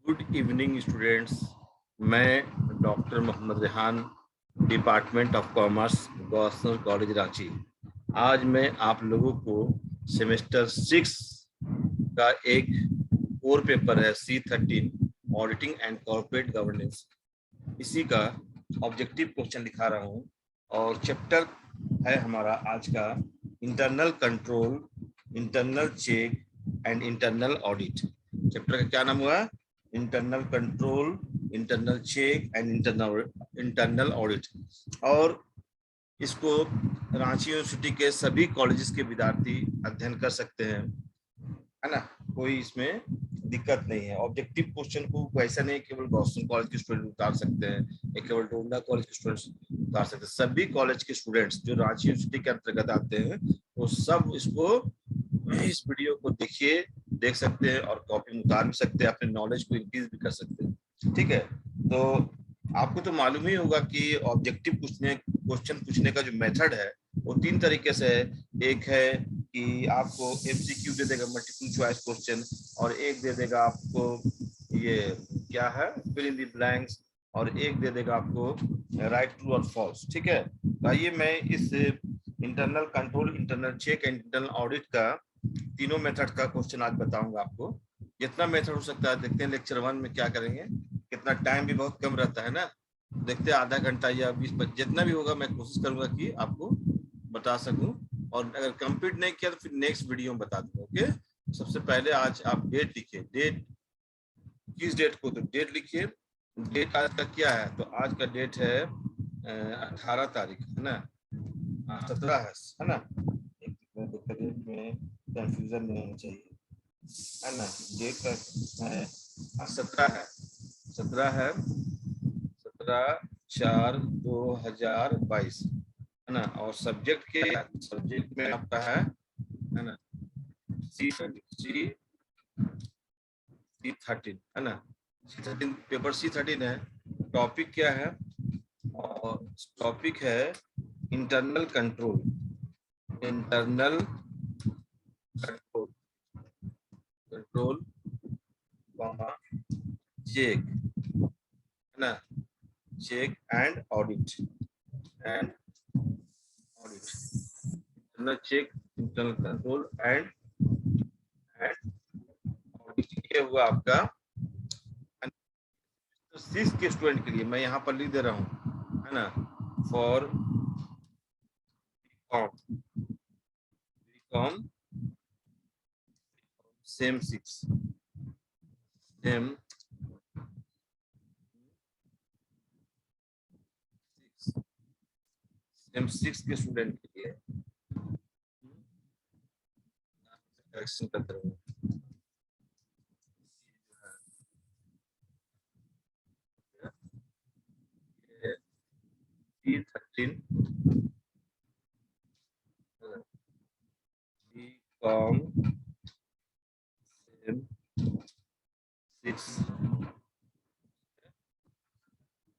Good evening students. मैं doctor Mohammad Rehan, department of commerce, governor college Ranchi. आज मैं आप लोगों को सेमेस्टर 6 का एक कोर पेपर है C13 auditing and corporate governance, इसी का ऑब्जेक्टिव क्वेश्चन दिखा रहा हूँ। और चैप्टर है हमारा आज का internal control, internal check and internal audit. Chapter का क्या नाम हुआ? Internal control, internal check and internal audit. और इसको रांची यूनिवर्सिटी के सभी कॉलेजेस के विद्यार्थी अध्ययन कर सकते हैं, है ना। कोई इसमें दिक्कत नहीं है। ऑब्जेक्टिव क्वेश्चन को वैसा नहीं केवल गवर्नमेंट कॉलेज के स्टूडेंट उतार सकते हैं या केवल डोंडा कॉलेज के स्टूडेंट्स उतार सकते हैं। सभी कॉलेज के स्टूडेंट्स जो रांची यूनिवर्सिटी के अंतर्गत आते हैं वो सब इसको, इस वीडियो को देखिए, देख सकते हैं और कॉपी में उतार भी सकते हैं, अपने नॉलेज को इंक्रीज भी कर सकते हैं। ठीक है, तो आपको तो मालूम ही होगा कि ऑब्जेक्टिव क्वेश्चन पूछने का जो मेथड है वो 3 तरीके से है। एक है कि आपको MCQ दे देगा, मल्टीपल चॉइस क्वेश्चन, और एक दे देगा आपको ये क्या है, फिल इन द ब्लैंक्स, और एक दे देगा आपको राइट, ट्रू और फॉल्स। ठीक है, तो आइए मैं इस internal control, internal check and internal audit का तीनों मेथड का क्वेश्चन आज बताऊंगा आपको। जितना मेथड हो सकता है देखते हैं लेक्चर 1 में क्या करेंगे। कितना टाइम भी बहुत कम रहता है ना, देखते हैं आधा घंटा या 20 जितना भी होगा मैं कोशिश करूंगा कि आपको बता सकूं। और अगर कंप्लीट नहीं किया तो फिर नेक्स्ट वीडियो में बता दूंगा। ओके, सबसे पहले आज आप डेट लिखिए। डेट किस डेट को, तो डेट लिखिए। डेट आज का क्या है, तो आज का डेट है 18 तारीख, है ना। 17 है ना। डेट में कंफ्यूजन नहीं होना चाहिए, है ना। डेट का है 17 है, 17 है, 17/4/2022, है ना। और सब्जेक्ट में आपका है ना, C13, है ना। C13 पेपर C13 है। टॉपिक क्या है? और टॉपिक है internal control, internal control, control check, है ना, check and audit, and audit, internal check, internal control and audit. ये हुआ आपका 6 के स्टूडेंट के लिए। मैं यहाँ पर लिख दे रहा हूँ, है ना, फॉर बीकॉम सेम 6, सेम 6 के स्टूडेंट के लिए करेक्शन करते रहो। C13 बीकॉम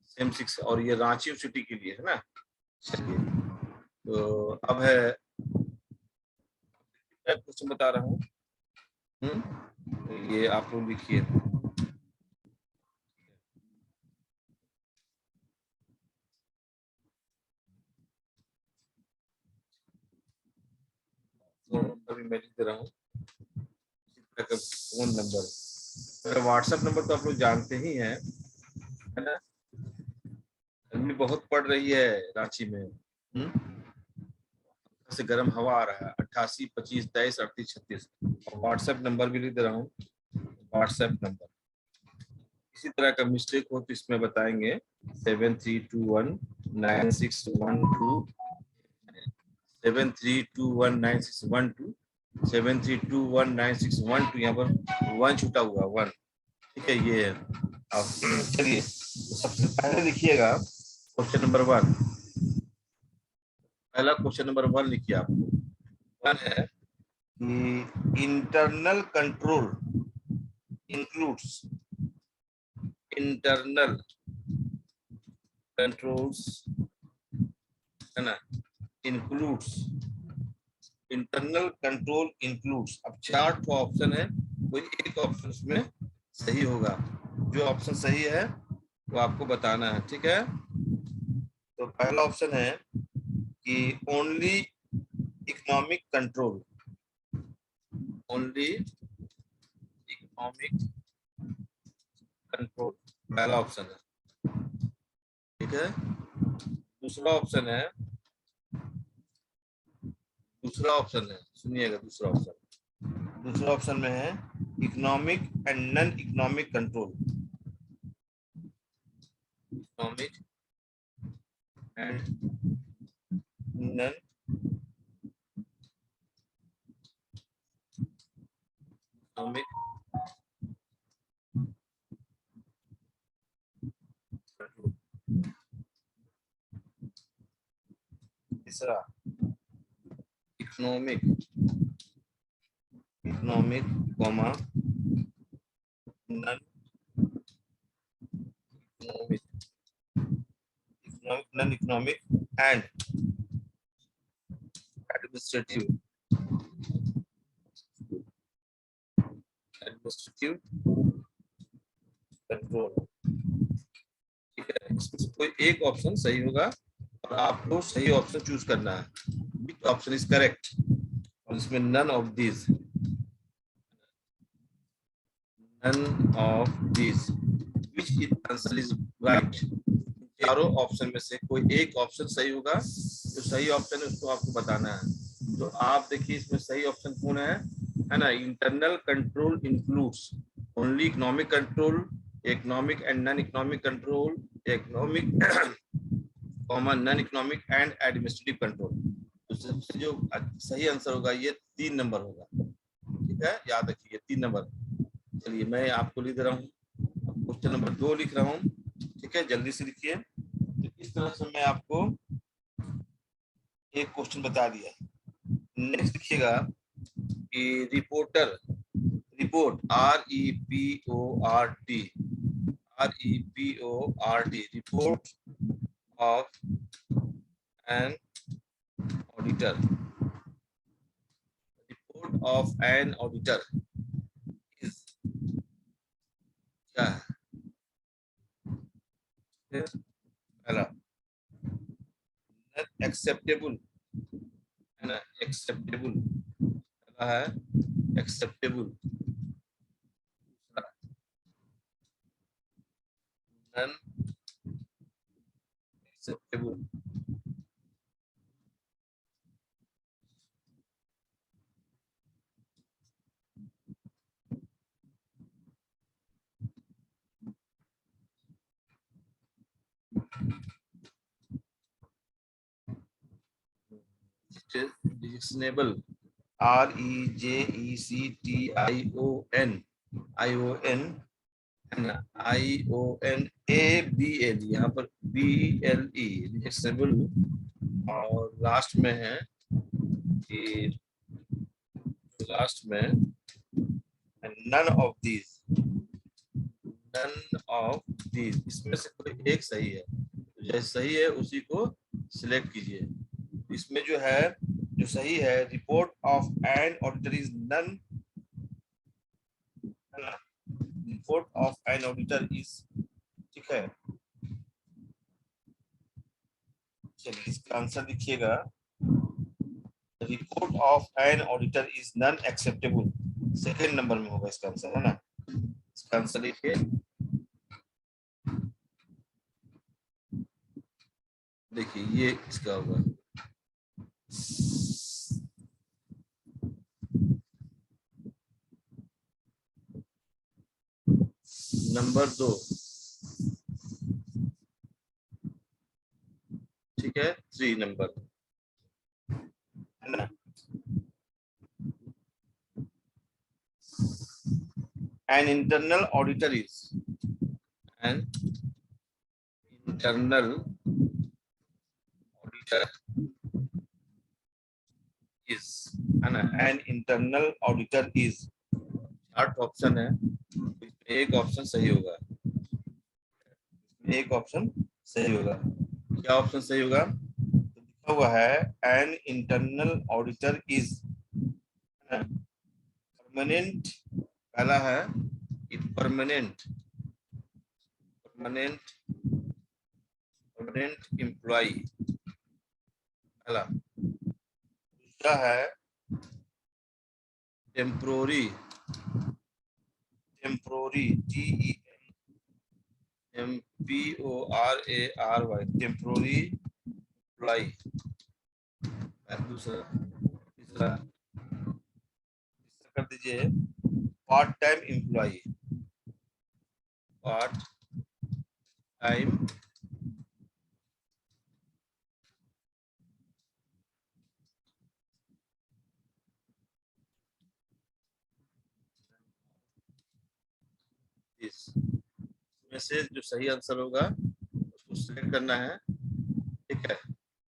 सेम 6 और ये रांची यूनिवर्सिटी के लिए, है ना। चलिए, तो अब है क्वेश्चन बता रहा हूँ। ये आप लोग लिखिए। तो अभी मैं लिख दे रहा हूँ फोन नंबर। मेरा व्हाट्सएप नंबर तो आप लोग जानते ही हैं, है ना। गर्मी बहुत पड़ रही है रांची में। से गर्म हवा आ रहा है। 88 25 23 38 36। और व्हाट्सएप नंबर भी लिख दे रहा हूँ, व्हाट्सएप नंबर। इसी तरह का मिस्टेक हो तो इसमें बताएंगे। 73219612, 73219612, 73219612। यहाँ पर 1 छूटा हुआ 1। ठीक है, ये है। अब चलिए, तो सबसे पहले लिखिएगा क्वेश्चन नंबर 1। पहला क्वेश्चन नंबर 1 लिखिए आप। 1 है कि internal control includes, internal controls, है ना, इंक्लूड्स, इंटरनल कंट्रोल इंक्लूड्स। अब 4 ऑप्शन है, कोई एक ऑप्शन में सही होगा। जो ऑप्शन सही है वो आपको बताना है, ठीक है। तो पहला ऑप्शन है कि only economic control, only economic control, पहला ऑप्शन है, ठीक है। दूसरा ऑप्शन है, दूसरा ऑप्शन है, सुनिएगा दूसरा ऑप्शन, दूसरा ऑप्शन में है economic and non economic control, economic and non economic control. तीसरा economic, economic comma non economic, economic non economic and administrative, administrative control, ठीक है। इसमें से कोई एक ऑप्शन सही होगा और आपको सही ऑप्शन चूज करना है, विच ऑप्शन इज करेक्ट। और इसमें none of this, none of this, which is answer is right. चारों ऑप्शन में से कोई एक ऑप्शन सही होगा, जो सही ऑप्शन है उसको आपको बताना है। तो आप देखिए इसमें सही ऑप्शन कौन है ना, internal control includes only economic control, economic and non economic control, economic common noun economic and administrative control. तो सबसे जो सही आंसर होगा ये 3 नंबर होगा, ठीक है, याद रखिए 3 नंबर। चलिए मैं आपको लिख दे रहा हूँ, क्वेश्चन नंबर 2 लिख रहा हूँ, ठीक है, जल्दी से लिखिए। तो इस तरह से मैं आपको एक क्वेश्चन बता दिया। नेक्स्ट लिखिएगा कि reporter, report REPORT, REPORT, report of an auditor, report of an auditor is क्या है? पहला एक्सेप्टेबल है ना, एक्सेप्टेबल, पहला है acceptable, non acceptable, reasonable, REJECTION, है ना, IONABL, यहाँ पर BLE, रिजेक्शनेबल। और लास्ट में है कि लास्ट में none of these, none of these, इसमें से कोई एक सही है, तो जैसे सही है उसी को सिलेक्ट कीजिए। इसमें जो है, जो सही है, report of an auditor is none, report of an auditor is, ठीक है। चलिए इसका आंसर लिखिएगा, report of an auditor is non acceptable, second number में होगा इसका आंसर, है ना। इसका आंसर लिखिए, देखिए ये इसका होगा। नंबर 2, ठीक है, 3 नंबर, है ना। An internal auditor is, an internal auditor is, है ना, an internal auditor is, 8 option है, एक ऑप्शन सही होगा, एक ऑप्शन सही होगा। क्या ऑप्शन सही होगा? तो लिखा हुआ है an internal auditor is permanent, पहला है परमानेंट, परमानेंट एम्प्लॉई, पहला। दूसरा है टेम्पोरी, TEMPORARY, टेम्पोरी एम्प्लॉई। दूसरा, तीसरा कर दीजिए part time employee, part time इसमें से जो सही आंसर होगा उसको सिलेक्ट करना है, ठीक है।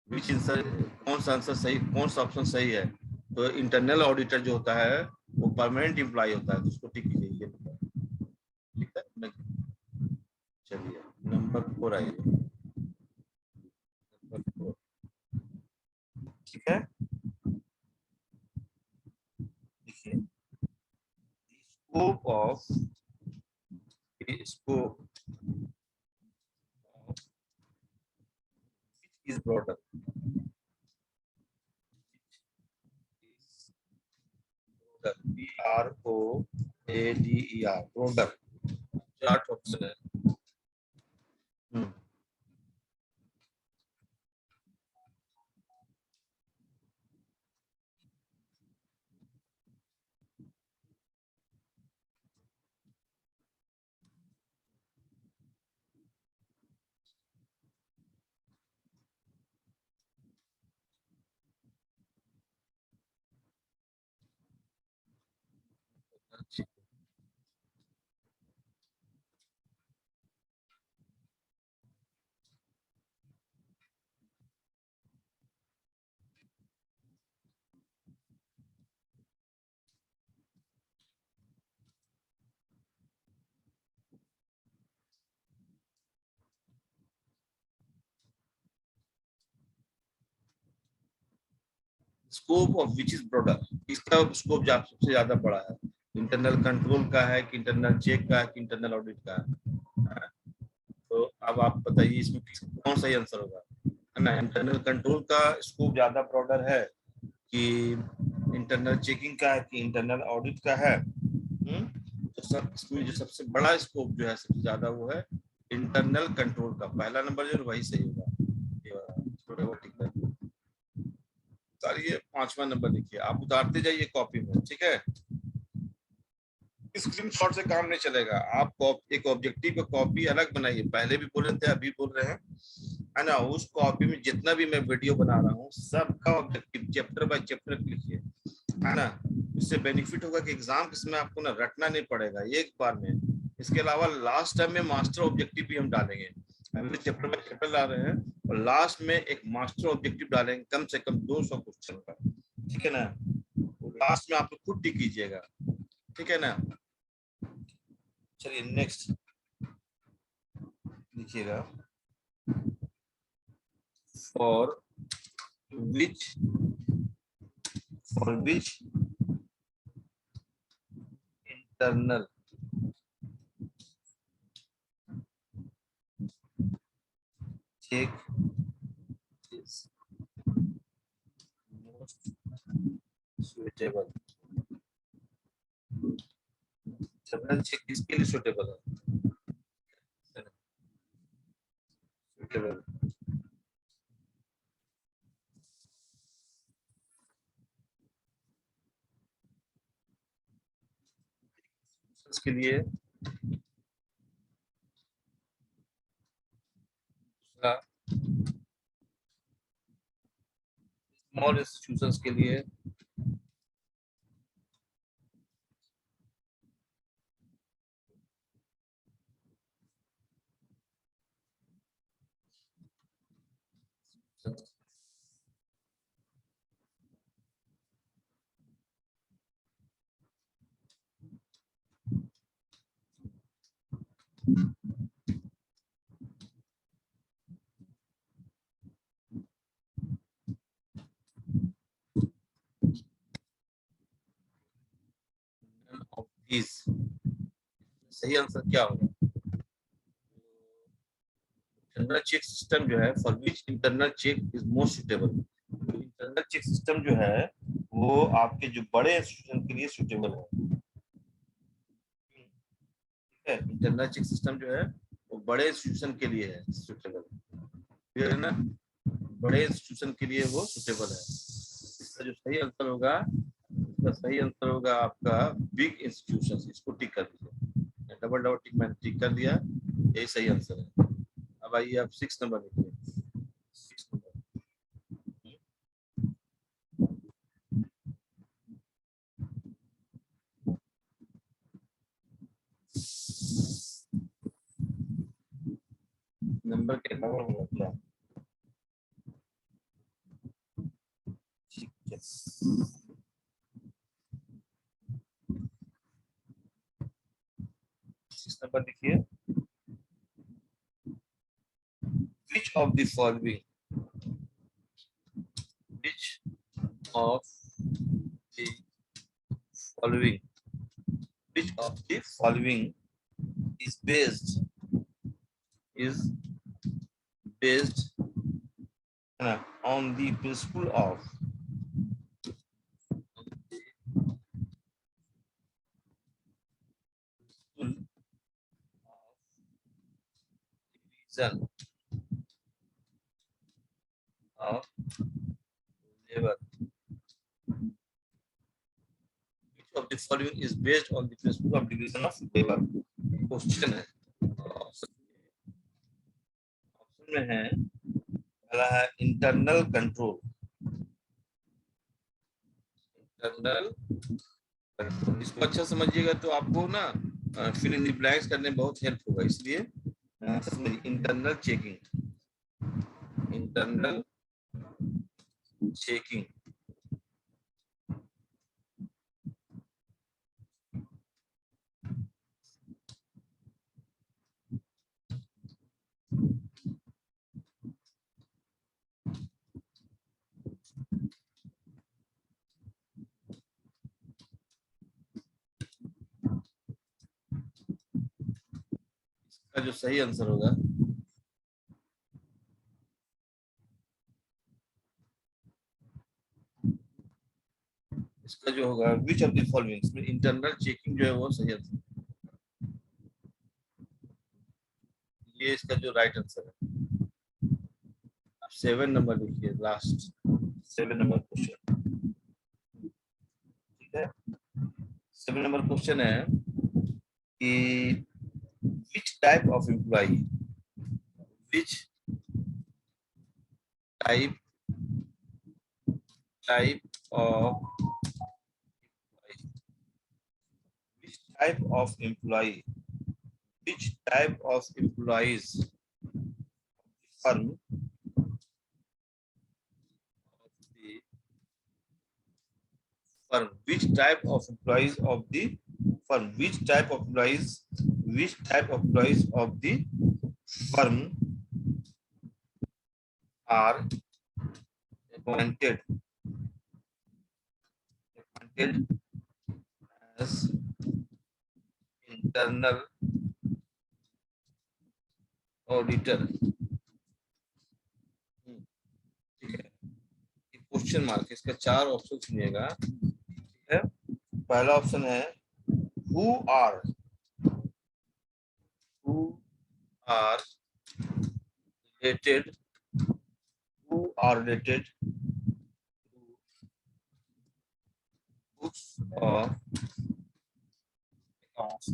विच आंसर, कौन सा आंसर सही, कौन सा ऑप्शन सही है। तो इंटरनल ऑडिटर जो होता है वो परमानेंट एम्प्लॉय होता है, तो उसको टिक कीजिए, ठीक है। चलिए नंबर 4 आइए, नंबर 4, ठीक है। देखिए scope of is broader, BROADER, broader. चार ऑप्शन है। Scope of which is broader, इसका स्कोप सबसे ज्यादा बड़ा है, इंटरनल कंट्रोल का है कि इंटरनल चेक का है कि इंटरनल ऑडिट का है। तो अब आप बताइए इसमें कौन सा आंसर होगा, है ना। इंटरनल कंट्रोल का स्कोप ज्यादा ब्रॉडर है कि इंटरनल चेकिंग का है कि इंटरनल ऑडिट का है। तो सब इसमें जो सबसे बड़ा स्कोप जो है सबसे ज्यादा वो है इंटरनल कंट्रोल का, पहला नंबर जो है वही सही होगा। उतारिए 5वां नंबर लिखिए, आप उतारते जाइए कॉपी में, ठीक है। स्क्रीनशॉट से काम नहीं चलेगा, आप एक ऑब्जेक्टिव का कॉपी अलग बनाइए, पहले भी बोल रहे थे अभी बोल रहे हैं, है ना। उस कॉपी में जितना भी मैं वीडियो बना रहा हूँ सबका ऑब्जेक्टिव चैप्टर बाय चैप्टर लिखिए, है ना। इससे बेनिफिट होगा कि एग्जाम के समय आपको ना रटना नहीं पड़ेगा एक बार में। इसके अलावा लास्ट टाइम में मास्टर ऑब्जेक्टिव भी हम डालेंगे, अभी चैप्टर बाय चैप्टर ला रहे हैं, और लास्ट में एक मास्टर ऑब्जेक्टिव डालेंगे कम से कम 200 क्वेश्चन का, ठीक है ना। लास्ट में आप लोग खुद टिक कीजिएगा, ठीक है ना। चलिए नेक्स्ट लिखिएगा, for which internal check is most suitable, internal check किसके लिए सुटेबल है, सुटेबल के लिए, स्मॉल इंस्टीट्यूशंस के लिए, ऑफ दिस, सही आंसर क्या होगा। इंटरनल चेक सिस्टम जो है, for which internal check is most suitable. Internal check system जो है वो आपके जो बड़े इंस्टीट्यूशन के लिए सुटेबल है। इंटरनल चेक सिस्टम जो है वो बड़े इंस्टीट्यूशन के लिए है सुटेबल, क्लियर है ना, बड़े इंस्टीट्यूशन के लिए वो सुटेबल है। इसका जो सही आंसर होगा, इसका सही आंसर होगा आपका बिग इंस्टीट्यूशन। इसको टिक कर दीजिए, डबल डबल टिक मैंने टिक कर दिया, यही सही आंसर है। अब आइए आप 6 नंबर लिखिए। 6 नंबर, नंबर के अलावा क्या, ठीक है। 6 नंबर लिखिए। Which of the following, which of the following, which of the following is based on the principle of division of labor? Which of the following is based on the principle of division of labor? Question है, option में है, पहला है internal control, internal control. इसको अच्छा समझिएगा तो आपको ना फिल इन द ब्लैंक्स करने में बहुत हेल्प होगा, इसलिए समझिए। इंटरनल चेकिंग, इंटरनल चेकिंग, का जो सही आंसर होगा, इसका जो होगा विच ऑफ द फॉलोइंग, इसमें इंटरनल चेकिंग जो है वो सही आंसर, ये इसका जो राइट आंसर है। आप 7 नंबर लिखिए, लास्ट 7 नंबर क्वेश्चन, ठीक है। 7 नंबर क्वेश्चन है कि which type of employee, which type type of which type of employee, which type of employees firm of the firm, which type of employees of the firm, which type of employees, which type of employees of the firm are appointed as internal auditor, ठीक है। Question mark, इसका 4 option सुनिएगा, ठीक है। पहला option है who are, who are related, who are related to books of accounts.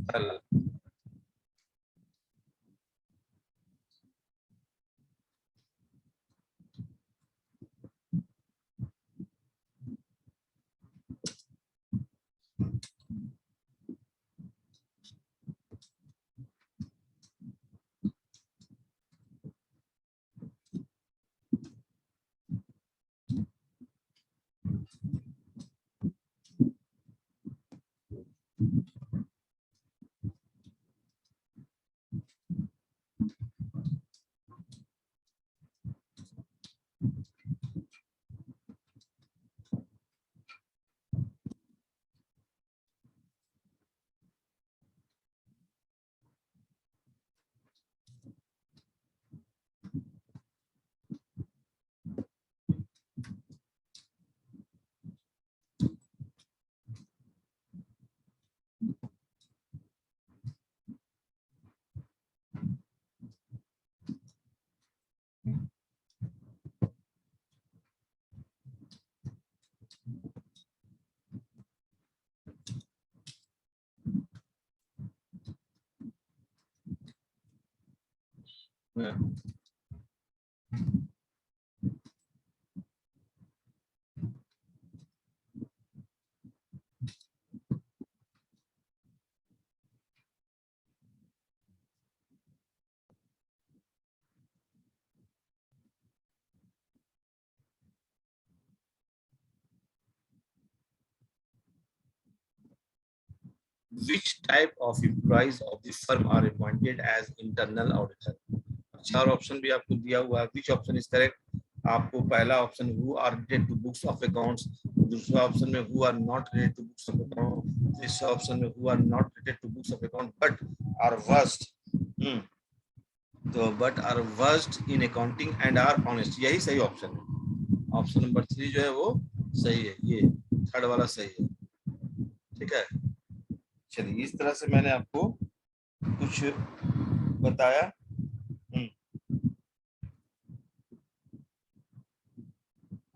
Which type of employees of the firm are appointed as internal auditor? चार option भी आपको दिया हुआ है. Which option is correct? आपको पहला option who are related to books of accounts, दूसरा option में who are not related to books of accounts, तीसरा ऑप्शन में who are not related to books of accounts but are versed तो but are versed in accounting and are honest. यही सही option है. Option number 3 जो है वो सही है. ये थर्ड वाला सही है. ठीक है. चलिए, इस तरह से मैंने आपको कुछ बताया.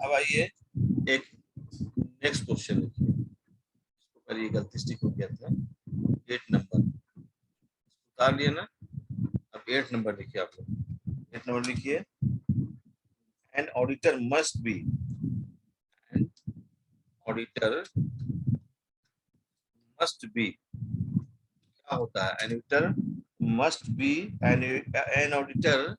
अब आइए एक नेक्स्ट क्वेश्चन लिखिए. पर ये गलती स्टिक हो गया था. 8 नंबर उतार लिए ना. अब 8 नंबर लिखिए. आप लोग 8 नंबर लिखिए. An auditor must be. An auditor must be क्या होता है? An auditor must be. An auditor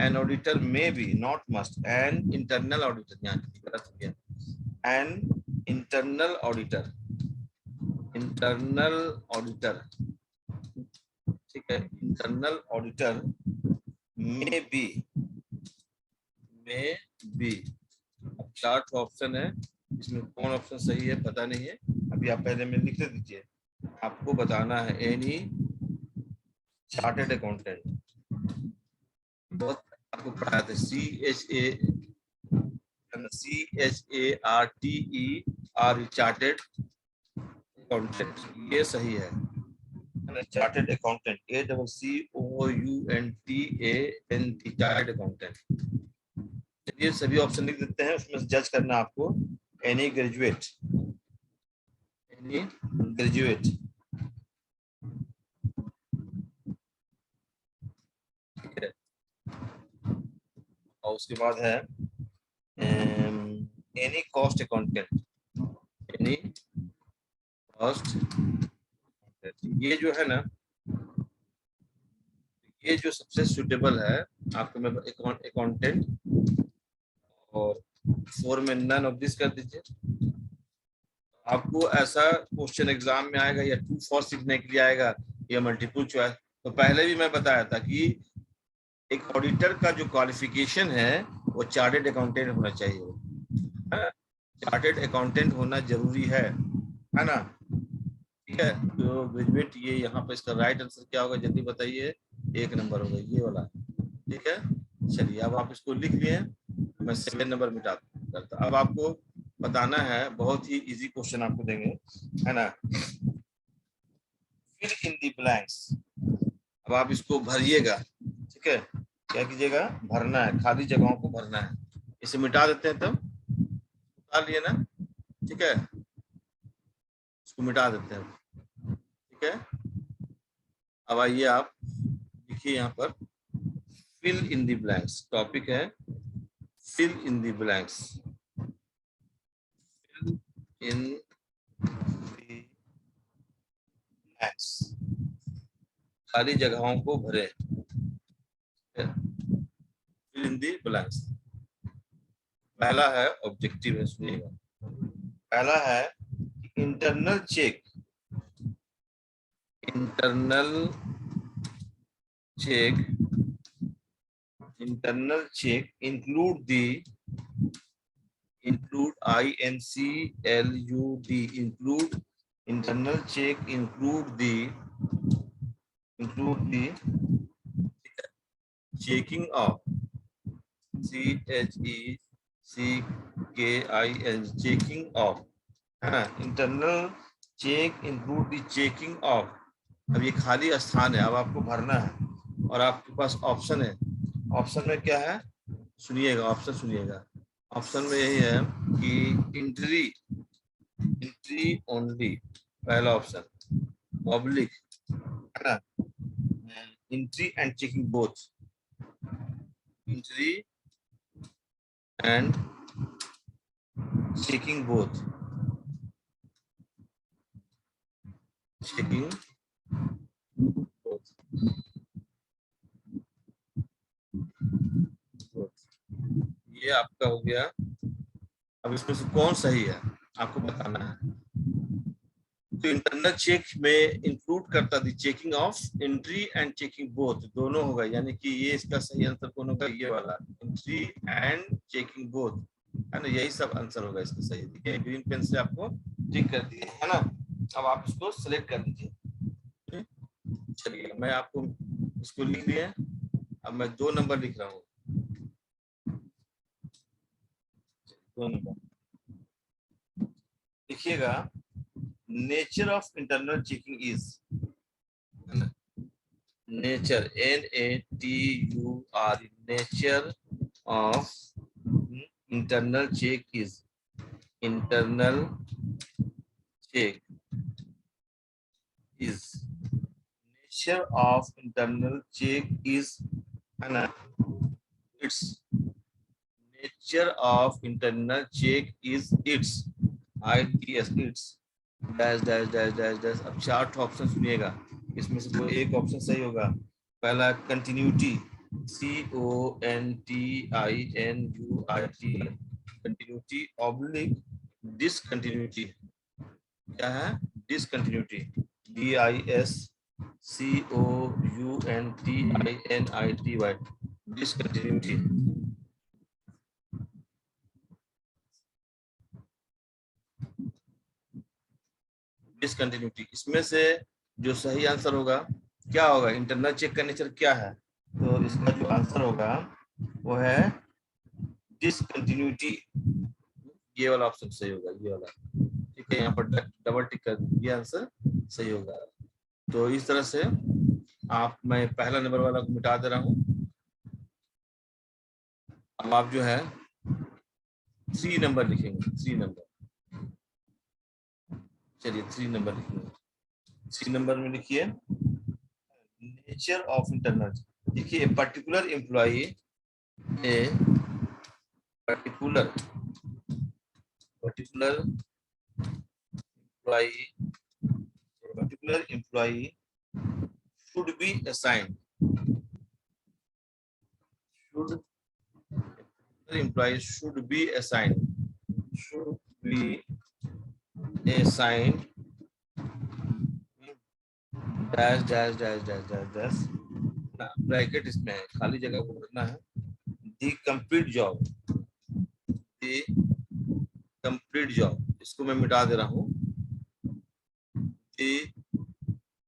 an auditor may be, not must, an internal auditor. यहाँ गलत हो गया. An internal auditor, internal auditor, ठीक है. internal auditor may be, may be. अब 4 ऑप्शन है, इसमें कौन ऑप्शन सही है पता नहीं है. अभी आप पहले में लिख दीजिए. आपको बताना है एनी चार्टेड अकाउंटेंट. बहुत आपको पढ़ाया था CHARTER चार्टेड अकाउंटेंट. ये सही है. Chartered accountant ACCOUNTANT chartered accountant. चलिए सभी ऑप्शन लिख देते हैं. उसमें जज करना आपको. एनी ग्रेजुएट, एनी ग्रेजुएट, ठीक है. और उसके बाद है any cost accountant, any cost. ये जो है ना, ये जो सबसे सुटेबल है आपको. मैं अकाउंटेंट और 4 में नन ऑफ दिस कर दीजिए. आपको ऐसा क्वेश्चन एग्जाम में आएगा या 2 4 सीखने के लिए आएगा या मल्टीपल चॉइस. तो पहले भी मैं बताया था कि एक ऑडिटर का जो क्वालिफिकेशन है वो चार्टेड अकाउंटेंट होना चाहिए. चार्टेड अकाउंटेंट होना जरूरी है ना. ठीक है. तो ग्रेजुएट ये यहाँ पे इसका राइट आंसर क्या होगा जल्दी बताइए. 1 नंबर होगा ये वाला. ठीक है. चलिए अब आप इसको लिख लिए. मैं 7 नंबर मिटा करता. अब आपको बताना है. बहुत ही इजी क्वेश्चन आपको देंगे, है ना. Fill in the blanks. अब आप इसको भरिएगा. ठीक है. क्या कीजिएगा? भरना है. खाली जगहों को भरना है. इसे मिटा देते हैं. तब उतार लिए ना. ठीक है. इसको मिटा देते हैं. ठीक है. अब आइए आप लिखिए यहाँ पर fill in the blanks. Topic है fill in the blanks. Fill in the blanks. खाली जगहों को भरे. Fill in the blanks. पहला है ऑब्जेक्टिव है. सुनिएगा. पहला है internal check. Internal check, internal check include the, include INCLUD, include internal check include the checking of CHECKIN checking of. Internal check include the checking of. अब ये खाली स्थान है. अब आपको भरना है और आपके पास ऑप्शन है. ऑप्शन में क्या है सुनिएगा. ऑप्शन सुनिएगा. ऑप्शन में यही है कि एंट्री ओनली. पहला ऑप्शन. पब्लिक, है ना. Entry and checking both. entry and checking both. Checking both. ये आपका हो गया। अब इसमें से कौन सही है आपको बताना है। तो इंटरनल चेक में इंक्लूड करता थी checking of entry and checking both, दोनों होगा, यानी कि ये इसका सही आंसर कौन होगा, ये वाला एंट्री एंड चेकिंग बोथ, है ना, यही सब आंसर होगा इसका सही। ठीक है, ग्रीन पेन से आपको टिक कर दिए, है ना। अब आप इसको सिलेक्ट कर दीजिए। चलिए मैं आपको इसको लिख दिए, अब मैं 2 नंबर लिख रहा हूँ। 2 नंबर लिखिएगा। Nature of internal checking is, nature NATUR, nature of internal check is, internal check is, nature of internal check is, है ना, it's, nature of internal check is it's, ITS, it's dash dash dash dash dash. अब 4 option सुनिएगा, इसमें से कोई एक option सही होगा। पहला continuity, CONTINUIT, continuity oblique discontinuity, क्या है, डिसकंटिन्यूटी, DISCOUNTINITY, डिसकंटिन्यूटी। डिसकंटिन्यूटी, इसमें से जो सही आंसर होगा क्या होगा, इंटरनल चेक का नेचर क्या है, तो इसका जो आंसर होगा वो है डिसकंटिन्यूटी, ये वाला ऑप्शन सही होगा, ये वाला। ठीक है, यहाँ पर डबल टिक कर दीजिए, ये आंसर सही होगा। तो इस तरह से मैं पहला नंबर वाला को मिटा दे रहा हूँ। अब आप जो है 3 नंबर लिखेंगे, 3 नंबर। चलिए 3 नंबर लिखेंगे। 3 नंबर में लिखिए नेचर ऑफ इंटरनल, देखिए particular employee, A particular employee should be assigned, should be assigned dash dash dash dash dash dash, bracket इसमें है, खाली जगह को भरना है। दी कंप्लीट जॉब, इसको मैं मिटा दे रहा हूँ। दी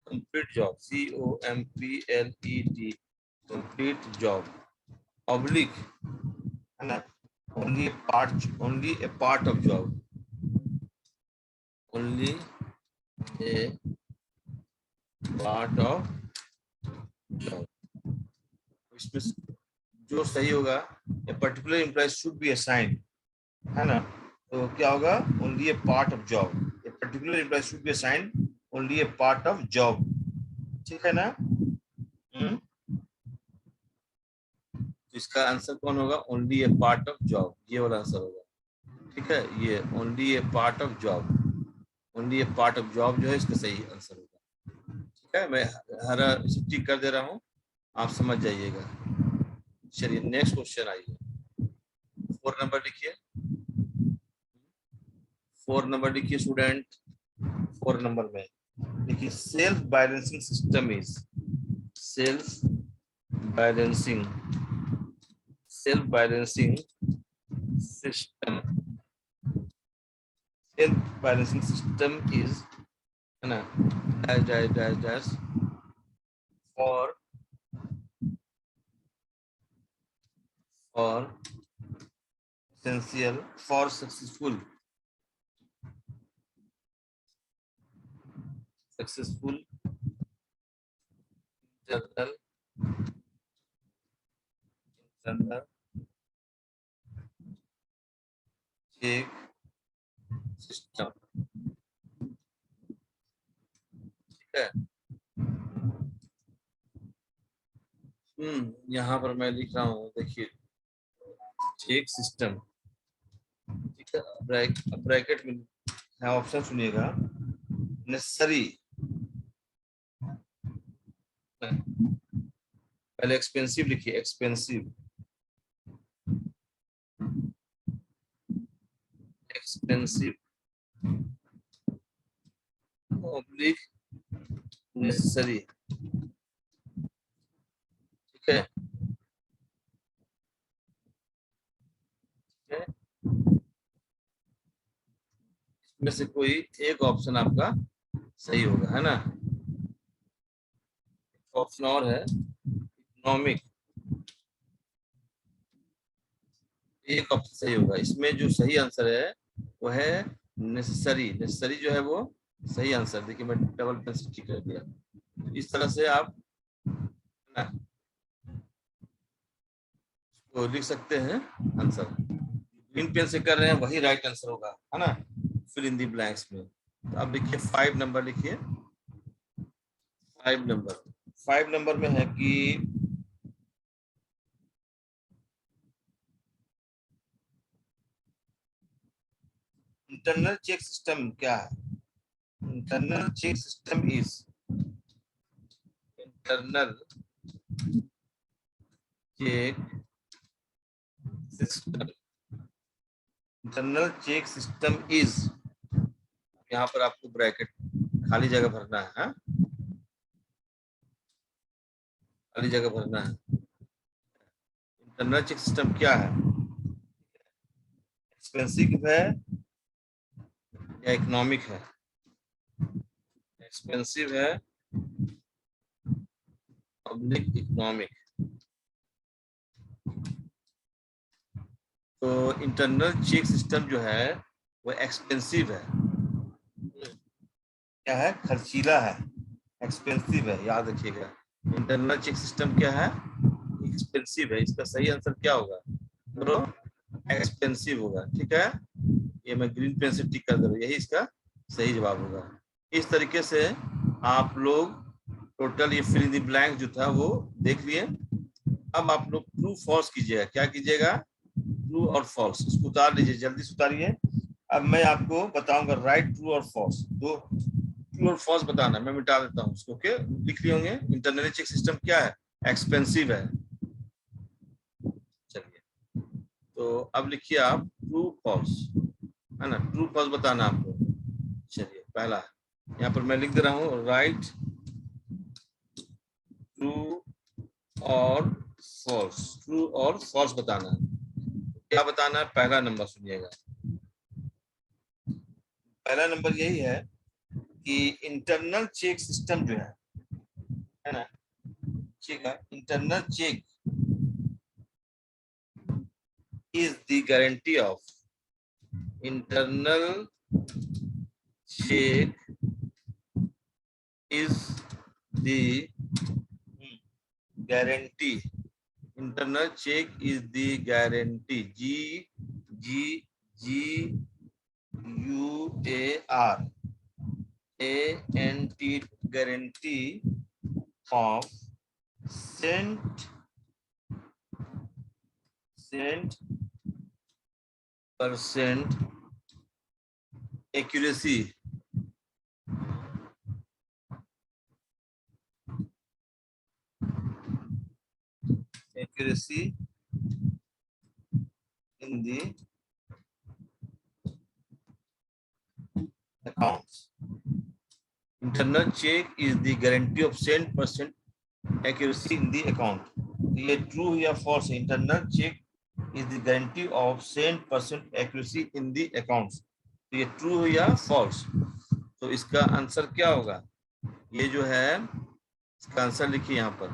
complete job, COMPLET, complete job oblique, है ना, only a part of job, only a part of job। इसमें जो सही होगा, a particular employee should be assigned, है ना, तो क्या होगा, only a part of job, a particular employee should be assigned only a part of job। ठीक है ना। तो इसका आंसर कौन होगा, only A part of job, ये वाला आंसर होगा। ठीक है, ये only A part of job, only A part of job जो है इसका सही आंसर होगा। ठीक है, मैं हरा टिक कर दे रहा हूँ, आप समझ जाइएगा। चलिए नेक्स्ट क्वेश्चन आइए। 4 नंबर लिखिए, 4 नंबर लिखिए स्टूडेंट। 4 नंबर में देखिए self balancing system is, self balancing system, self balancing system is, है ना, dash dash dash dash for essential for successful internal check system। ठीक है, यहाँ पर मैं लिख रहा हूँ, देखिए चेक सिस्टम, ठीक है। ब्रैकेट में है ऑप्शन, सुनिएगा। नेसेसरी, पहले एक्सपेंसिव लिखिए, एक्सपेंसिव, एक्सपेंसिव ऑब्लिक नेसेसरी, ठीक है। इसमें से कोई एक ऑप्शन आपका सही होगा, है ना। ऑप्शन और है इकोनॉमिक, एक ऑप्शन सही होगा। इसमें जो सही आंसर है वो है नेसेसरी। नेसेसरी जो है वो सही आंसर, देखिए मैं डबल पेन से ठीक कर दिया। इस तरह से आप ना तो लिख सकते हैं आंसर। ग्रीन पेन से कर रहे हैं वही राइट आंसर होगा, है ना। फिल इन दी ब्लैंक्स में। तो अब लिखिए 5 नंबर, लिखिए 5 नंबर। 5 नंबर में है कि इंटरनल चेक सिस्टम क्या है। Internal check system is, internal check system, internal check system is, यहाँ पर आपको ब्रैकेट खाली जगह भरना है, हाँ? खाली जगह भरना है। इंटरनल चेक सिस्टम क्या है, एक्सपेंसिव है या इकोनॉमिक है। एक्सपेंसिव है, पब्लिक, इकोनॉमिक। तो इंटरनल चेक सिस्टम जो है वो एक्सपेंसिव है, क्या है, खर्चीला है, एक्सपेंसिव है, याद रखिएगा। इंटरनल चेक सिस्टम क्या है, एक्सपेंसिव है। इसका सही आंसर क्या होगा, तो एक्सपेंसिव होगा, ठीक है। ये मैं ग्रीन पेन से टिक कर दे रहा हूँ, यही इसका सही जवाब होगा। इस तरीके से आप लोग टोटल ये फिल इन द ब्लैंक जो था वो देख लिए। अब आप लोग ट्रू फॉल्स कीजिएगा। क्या कीजिएगा, ट्रू और फॉल्स, इसको उतार लीजिए, जल्दी से उतारिए। अब मैं आपको बताऊंगा राइट, ट्रू और फॉल्स, दो ट्रू और फॉल्स बताना। मैं मिटा देता हूँ उसको, ओके। लिख लिए होंगे इंटरनल चेक सिस्टम क्या है, एक्सपेंसिव है। चलिए, तो अब लिखिए आप ट्रू फॉल्स, है ना। ट्रू फॉल्स बताना आपको। चलिए, पहला यहाँ पर मैं लिख दे रहा हूँ, राइट ट्रू और फॉल्स। ट्रू और फॉल्स बताना है। क्या बताना है, पहला नंबर सुनिएगा। पहला नंबर यही है कि इंटरनल चेक सिस्टम जो है ना, ठीक है, internal check is the guarantee of, internal check is the guarantee, internal check is the guarantee, G G G U A R A N T, guarantee of cent percent accuracy, accuracy in the accounts. Internal check is the guarantee of 100% accuracy in the account. ये true या false है, internal check is the guarantee of 100% accuracy in the accounts। तो ये true या false, तो इसका answer क्या होगा, ये जो है इसका आंसर लिखिए यहाँ पर,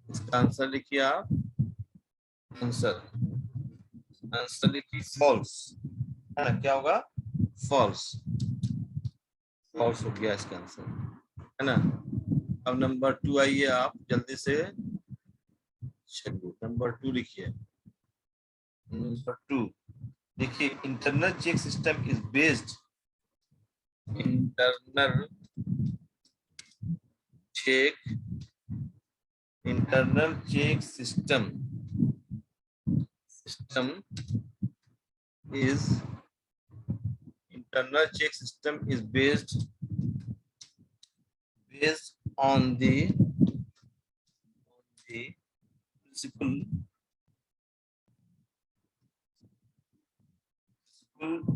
इसका आंसर लिखिए आप, आंसर आंसर लिखिए फॉल्स, है ना। क्या होगा, फॉल्स, फॉल्स हो गया इसका आंसर, है ना। अब नंबर 2 आइए आप जल्दी से। चलिए नंबर 2 लिखिए। नंबर 2 देखिए, internal check system is based, internal check, internal check system is internal check system is based on the principle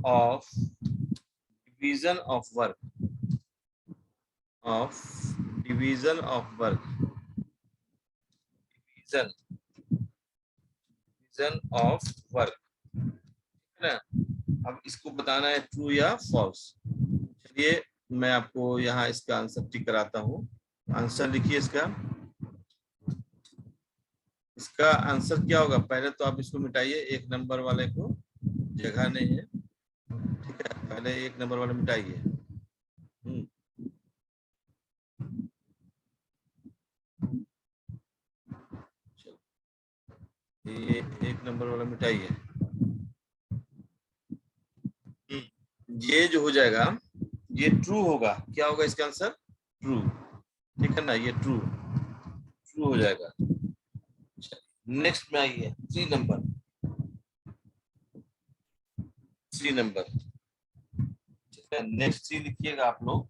of division of work of division of work division of work है ना। अब इसको बताना है true या false. चलिए मैं आपको यहाँ इसका आंसर टिक कराता हूँ। आंसर लिखिए इसका। इसका आंसर क्या होगा, पहले तो आप इसको मिटाइए, एक नंबर वाले को जगह नहीं है, ठीक है, पहले एक नंबर वाले मिटाइए। ये एक नंबर वाला मिटाइए। ये जो हो जाएगा ये ट्रू होगा। क्या होगा इसका आंसर? ट्रू, ठीक है ना, ये ट्रू हो जाएगा। नेक्स्ट में आइए 3 नंबर। 3 नंबर, ठीक है, नेक्स्ट 3 लिखिएगा आप लोग।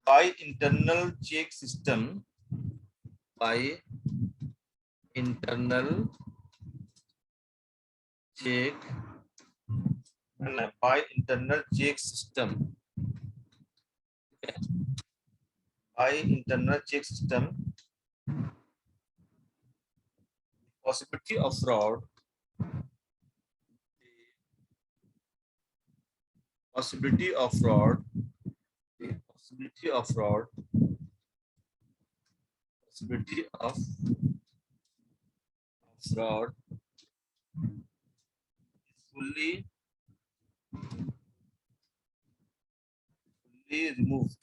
By internal check system, by internal check, by internal check system, by internal check system possibility of fraud, possibility of fraud, possibility of fraud, possibility of fraud fully removed.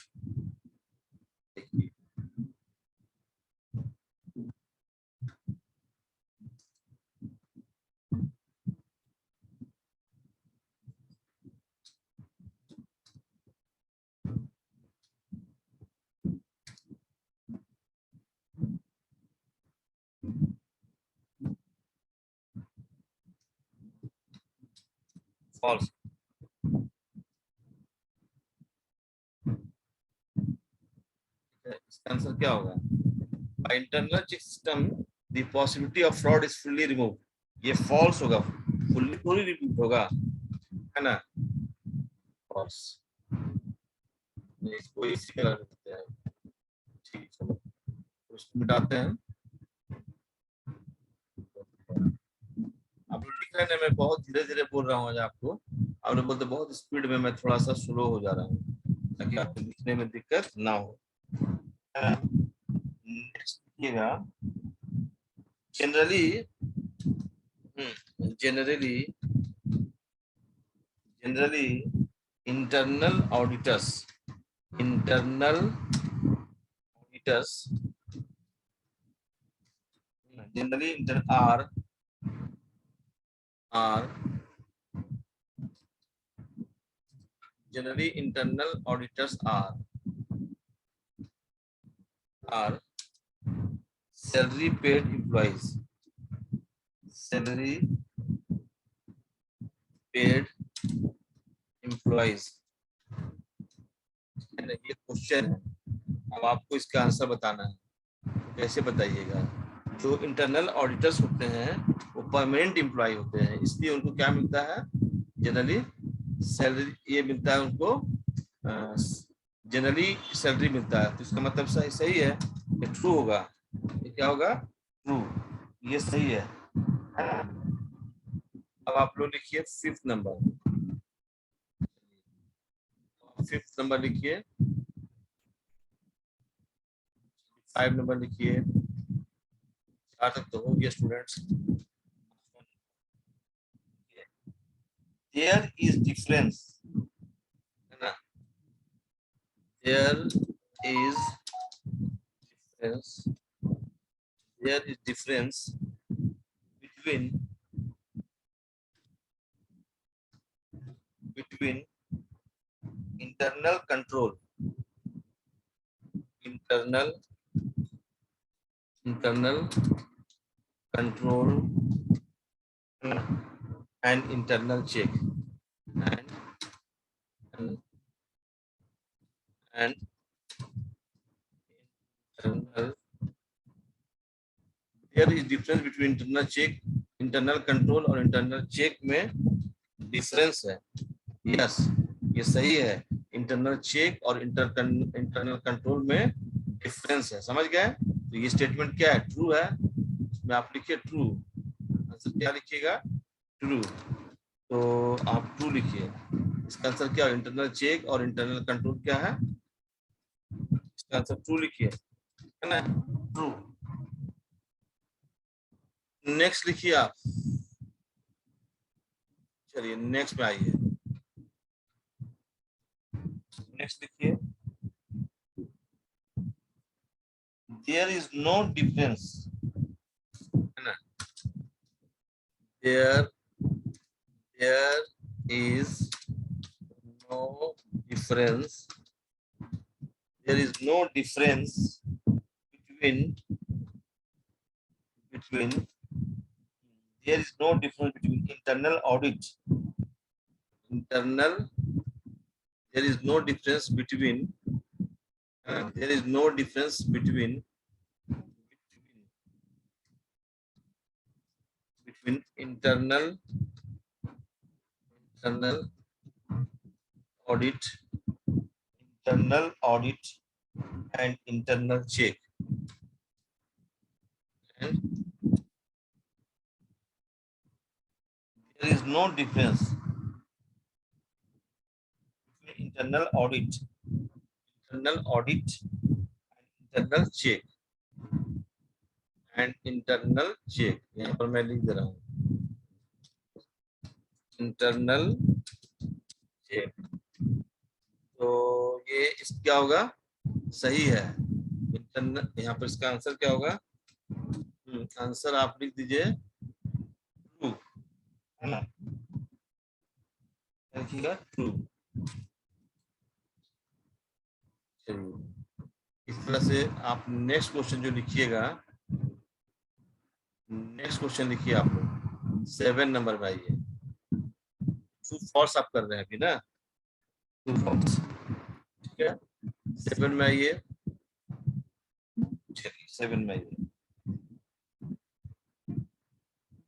False. इसका answer क्या होगा? By internal check system, the possibility of fraud is fully removed. ये false होगा, fully removed होगा, है ना, false। इसको इसी में लगा देते हैं, ठीक, चलो उसको मिटाते हैं। आप लिख रहे हैं, मैं बहुत धीरे धीरे बोल रहा हूँ आज आपको, आप लोग बोलते बहुत स्पीड में, मैं थोड़ा सा स्लो हो जा रहा हूँ ताकि आपको लिखने में दिक्कत ना हो। नेक्स्ट लिखिएगा, generally internal auditors generally are generally internal auditors are salary paid employees, salary paid employees। ये क्वेश्चन है, अब आपको इसका आंसर बताना है। कैसे बताइएगा? जो इंटरनल ऑडिटर्स होते हैं वो परमानेंट एम्प्लॉय होते हैं, इसलिए उनको क्या मिलता है? जनरली सैलरी, ये मिलता है उनको, जनरली सैलरी मिलता है। तो इसका मतलब सही है, ये ट्रू होगा। ये क्या होगा? ट्रू, ये सही है। अब आप लोग लिखिए 5th नंबर। 5th नंबर लिखिए, 5 नंबर लिखिए। 4 तक तो हो गया स्टूडेंट्स। There is difference, है ना? There is difference between internal internal control and internal check and internal. There is difference between internal control और internal check में डिफरेंस है. यस, ये सही है. इंटरनल चेक और इंटरनल कंट्रोल में डिफरेंस है. समझ गए? तो ये स्टेटमेंट क्या है? ट्रू है. इसमें आप लिखिए ट्रू. आंसर क्या लिखिएगा? ट्रू. तो आप ट्रू लिखिए. इसका आंसर क्या है? इंटरनल चेक और इंटरनल कंट्रोल क्या है? इसका आंसर ट्रू लिखिए, है ना? ट्रू. नेक्स्ट लिखिए आप. चलिए नेक्स्ट में आइए. नेक्स्ट लिखिए. देयर इज नो डिफरेंस, है ना? There is no difference. There is no difference between there is no difference between internal audit. Internal. There is no difference between. There is no difference between internal audit and internal check. And there is no difference between internal audit and internal check. And internal check. यहाँ पर मैं लिख दे रहा हूँ. Internal check. तो ये इस क्या होगा? सही है. इंटरनल. यहाँ पर इसका आंसर क्या होगा? आंसर आप लिख दीजिए ट्रू, है ना? लिखिएगा ट्रू. चलिए इस तरह से आप नेक्स्ट क्वेश्चन जो लिखिएगा. नेक्स्ट क्वेश्चन लिखिए आप लोग. 7 नंबर में आइए. ट्रू फॉल्स आप कर रहे हैं अभी ना? True false. ठीक है. 7 में आइए. चलिए 7 में आइए.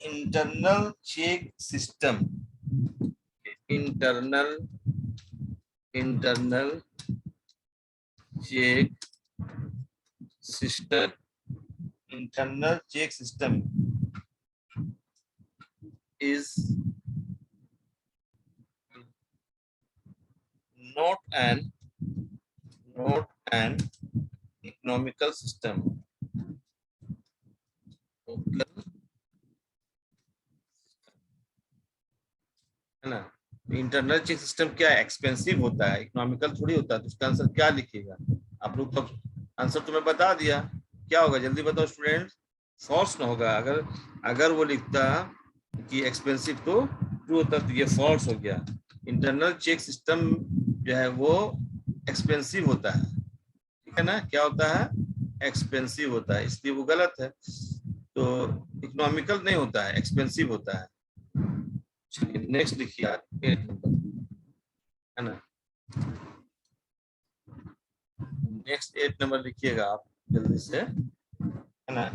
Internal check system. Internal check system. Internal check system is not an economical system. है ना? इंटरनल चेक सिस्टम क्या है? एक्सपेंसिव होता है, इकोनॉमिकल थोड़ी होता है. तो इसका आंसर क्या लिखिएगा आप लोग? तो आंसर तो मैं बता दिया. क्या होगा? जल्दी बताओ स्टूडेंट. फॉल्स ना होगा. अगर वो लिखता कि एक्सपेंसिव तो ट्रू होता, तो ये फॉल्स हो गया. इंटरनल चेक सिस्टम जो है वो एक्सपेंसिव होता है. ठीक है ना? क्या होता है? एक्सपेंसिव होता है, इसलिए वो गलत है. तो इकोनॉमिकल नहीं होता है, एक्सपेंसिव होता है. नेक्स्ट लिखिए 8 नंबर, है ना? नेक्स्ट 8 नंबर लिखिएगा आप जल्दी से, है ना?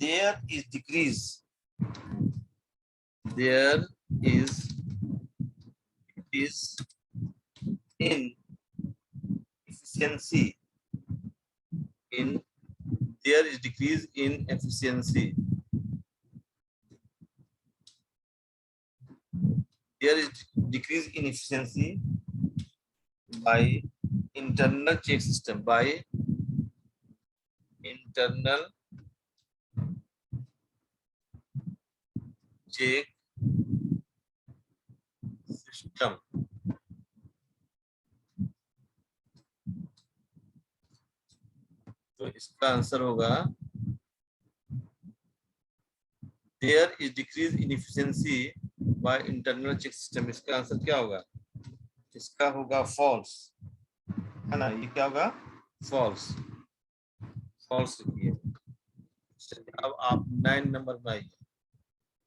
There is decrease in efficiency. There is decrease in efficiency. There is decrease in efficiency by internal check system. By internal check system. तो इसका आंसर होगा there is decrease in efficiency by internal check system. इसका answer क्या होगा? इसका होगा false, है ना, ये क्या होगा, फॉल्स, फॉल्स लिखिए। अब आप 9 नंबर में आइए,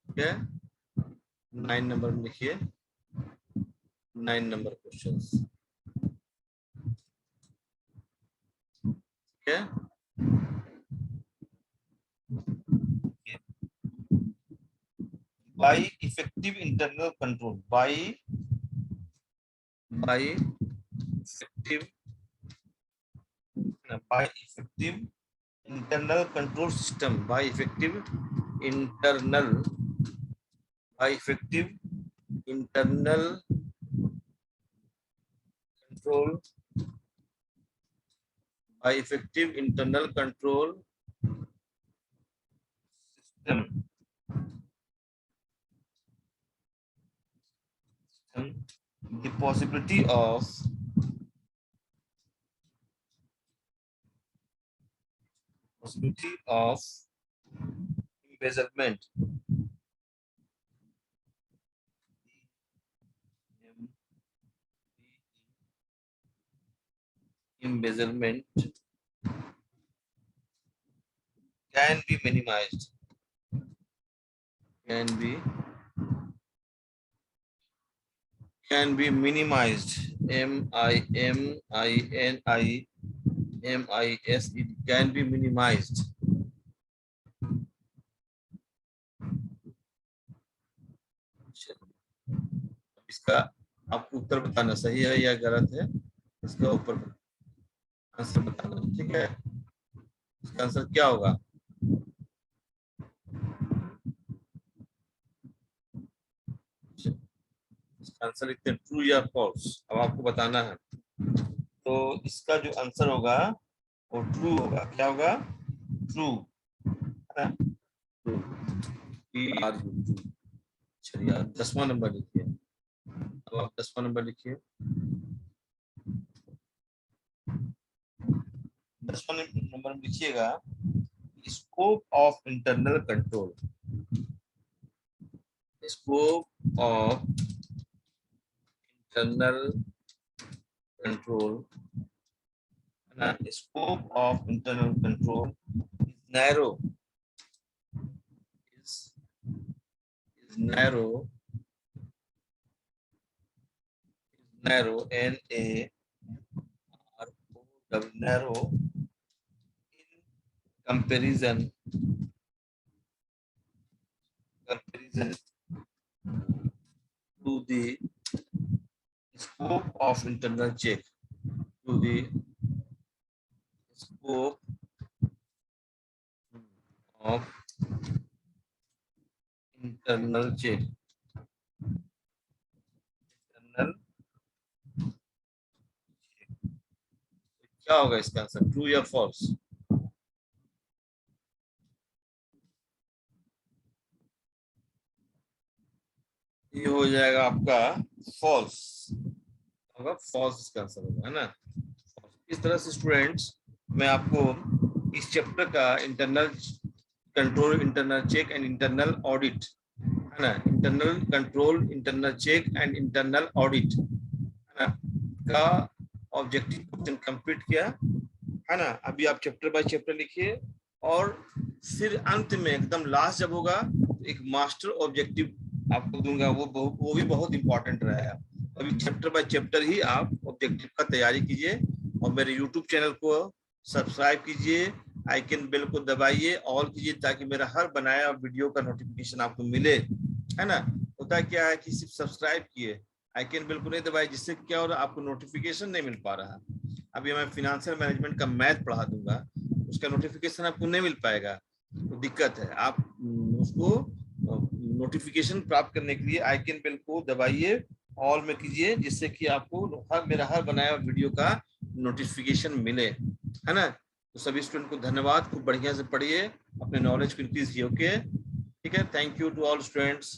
ठीक है, 9 नंबर में लिखिए, 9 नंबर क्वेश्चंस, ठीक है। Bye effective internal control, bye effective internal control system, by effective internal control, by effective internal control system, the possibility of embezzlement, can be minimized, MINISED, can be minimized. इसका आपको उत्तर बताना सही है या गलत है, इसका ऊपर आंसर बताना, ठीक है। इसका आंसर क्या होगा, इसका आंसर लिखते हैं ट्रू या फॉल्स, अब आपको बताना है। तो इसका जो आंसर होगा वो ट्रू होगा, क्या होगा, ट्रू, है ना, ट्रू, चलिए 10वां नंबर लिखिए, अब आप 10वां नंबर लिखिए। 10वां नंबर में लिखिएगा, scope of internal control, scope of internal control, scope of internal control is narrow, narrow, narrow in comparison to the scope of internal check, to the scope of internal check, क्या होगा इसका answer, true या false, ये हो जाएगा आपका false, होगा false, इसका आंसर होगा, है ना। इस तरह से स्टूडेंट्स मैं आपको इस चैप्टर का internal control, internal check and internal audit, है ना, internal control, internal check and internal audit, है ना, का ऑब्जेक्टिव क्वेश्चन कंप्लीट किया, है ना। अभी आप चैप्टर बाय चैप्टर लिखिए और फिर अंत में एकदम लास्ट जब होगा तो एक मास्टर ऑब्जेक्टिव आपको दूंगा, वो भी बहुत इंपॉर्टेंट रहेगा। अभी चैप्टर बाय चैप्टर ही आप ऑब्जेक्टिव का तैयारी कीजिए और मेरे यूट्यूब चैनल को सब्सक्राइब कीजिए, आइकन बेल को दबाइए, ऑल कीजिए, ताकि मेरा हर बनाया वीडियो का नोटिफिकेशन आपको मिले, है ना। होता क्या है कि सिर्फ सब्सक्राइब किए, आइकन बेल को नहीं दबाए, जिससे क्या हो रहा है, आपको नोटिफिकेशन नहीं मिल पा रहा। अभी मैं फाइनेंशियल मैनेजमेंट का मैथ पढ़ा दूंगा, उसका नोटिफिकेशन आपको नहीं मिल पाएगा, तो दिक्कत है। आप उसको नोटिफिकेशन प्राप्त करने के लिए आइकन बेल को दबाइए, ऑल में कीजिए, जिससे कि आपको मेरा हर बनाया वीडियो का नोटिफिकेशन मिले, है ना। तो सभी स्टूडेंट को धन्यवाद, खूब बढ़िया से पढ़िए, अपने नॉलेज को इंक्रीज किए, ओके, ठीक है। Thank you to all students.